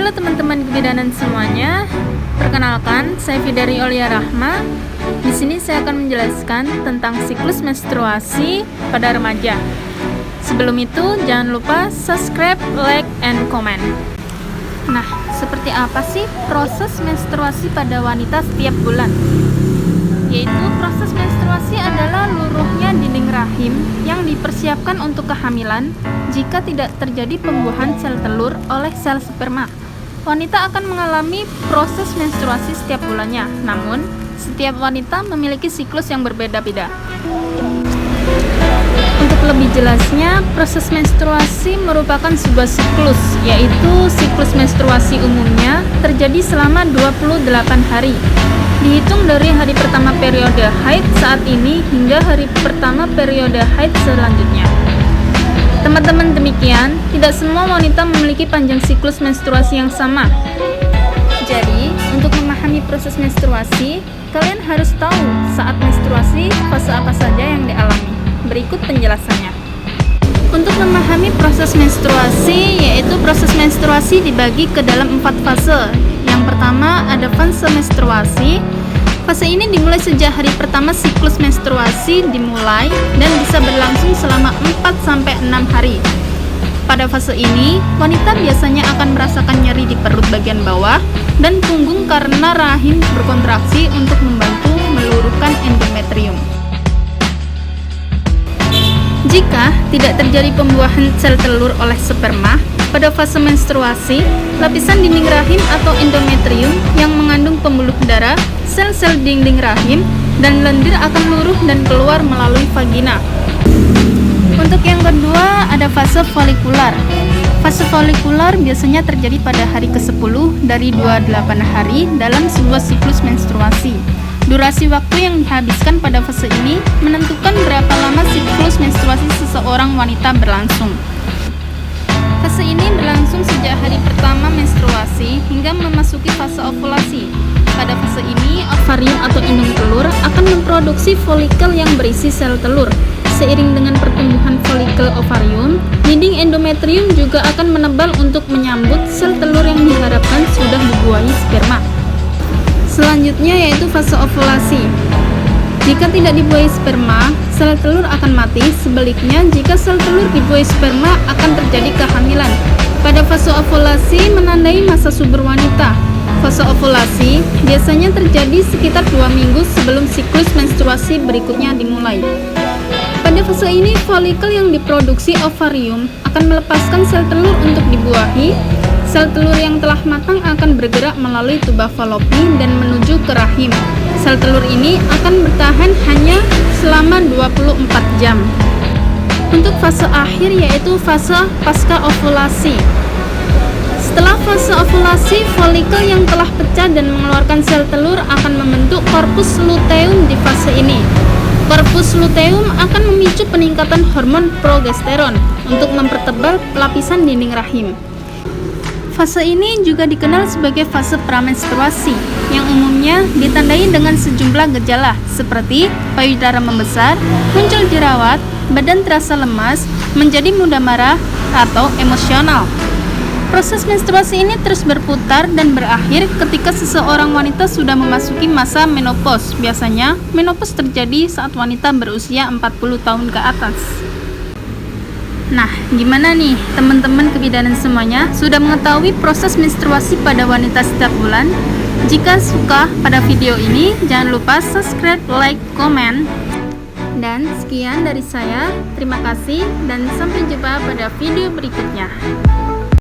Halo teman-teman kebidanan semuanya. Perkenalkan, saya Fidari Aulia Rahma. Di sini saya akan menjelaskan tentang siklus menstruasi pada remaja. Sebelum itu, jangan lupa subscribe, like, and comment. Nah, seperti apa sih proses menstruasi pada wanita setiap bulan? Yaitu proses menstruasi adalah luruhnya dinding rahim yang dipersiapkan untuk kehamilan jika tidak terjadi pembuahan sel telur oleh sel sperma. Wanita akan mengalami proses menstruasi setiap bulannya, namun setiap wanita memiliki siklus yang berbeda-beda. Untuk lebih jelasnya, proses menstruasi merupakan sebuah siklus, yaitu siklus menstruasi umumnya terjadi selama 28 hari. Dihitung dari hari pertama periode haid saat ini hingga hari pertama periode haid selanjutnya. Teman-teman, demikian, tidak semua wanita memiliki panjang siklus menstruasi yang sama. Jadi, untuk memahami proses menstruasi, kalian harus tahu saat menstruasi fase apa saja yang dialami. Berikut penjelasannya. Untuk memahami proses menstruasi, yaitu proses menstruasi dibagi ke dalam 4 fase. Yang pertama ada fase menstruasi. Fase ini dimulai sejak hari pertama siklus menstruasi dimulai dan bisa berlangsung selama 4-6 hari. Pada fase ini, wanita biasanya akan merasakan nyeri di perut bagian bawah dan punggung karena rahim berkontraksi untuk membantu meluruhkan endometrium. Jika tidak terjadi pembuahan sel telur oleh sperma, pada fase menstruasi, lapisan dinding rahim atau endometrium yang mengandung pembuluh darah, sel-sel dinding rahim, dan lendir akan luruh dan keluar melalui vagina. Untuk yang kedua, ada fase folikular. Fase folikular biasanya terjadi pada hari ke-10 dari 28 hari dalam sebuah siklus menstruasi. Durasi waktu yang dihabiskan pada fase ini menentukan berapa lama siklus menstruasi seseorang wanita berlangsung. Fase ini berlangsung sejak hari pertama menstruasi hingga memasuki fase ovulasi. Pada fase ini, ovarium atau indung telur akan memproduksi folikel yang berisi sel telur. Seiring dengan pertumbuhan folikel ovarium, dinding endometrium juga akan menebal untuk menyambut sel telur yang diharapkan sudah dibuahi sperma. Selanjutnya yaitu fase ovulasi. Jika tidak dibuahi sperma, sel telur akan mati. Sebaliknya, jika sel telur dibuahi sperma, akan terjadi kehamilan. Pada fase ovulasi menandai masa subur wanita. Fase ovulasi biasanya terjadi sekitar 2 minggu sebelum siklus menstruasi berikutnya dimulai. Pada fase ini, folikel yang diproduksi ovarium akan melepaskan sel telur untuk dibuahi. Sel telur yang telah matang akan bergerak melalui tuba falopi dan menuju ke rahim. Sel telur ini akan bertahan hanya selama 24 jam. Untuk fase akhir yaitu fase pasca ovulasi. Setelah fase ovulasi, folikel yang telah pecah dan mengeluarkan sel telur akan membentuk korpus luteum di fase ini. Korpus luteum akan memicu peningkatan hormon progesteron untuk mempertebal lapisan dinding rahim. Fase ini juga dikenal sebagai fase pramenstruasi, yang umumnya ditandai dengan sejumlah gejala seperti payudara membesar, muncul jerawat, badan terasa lemas, menjadi mudah marah, atau emosional. Proses menstruasi ini terus berputar dan berakhir ketika seseorang wanita sudah memasuki masa menopause. Biasanya, menopause terjadi saat wanita berusia 40 tahun ke atas. Nah, gimana nih teman-teman kebidanan semuanya? Sudah mengetahui proses menstruasi pada wanita setiap bulan? Jika suka pada video ini, jangan lupa subscribe, like, komen. Dan sekian dari saya. Terima kasih dan sampai jumpa pada video berikutnya.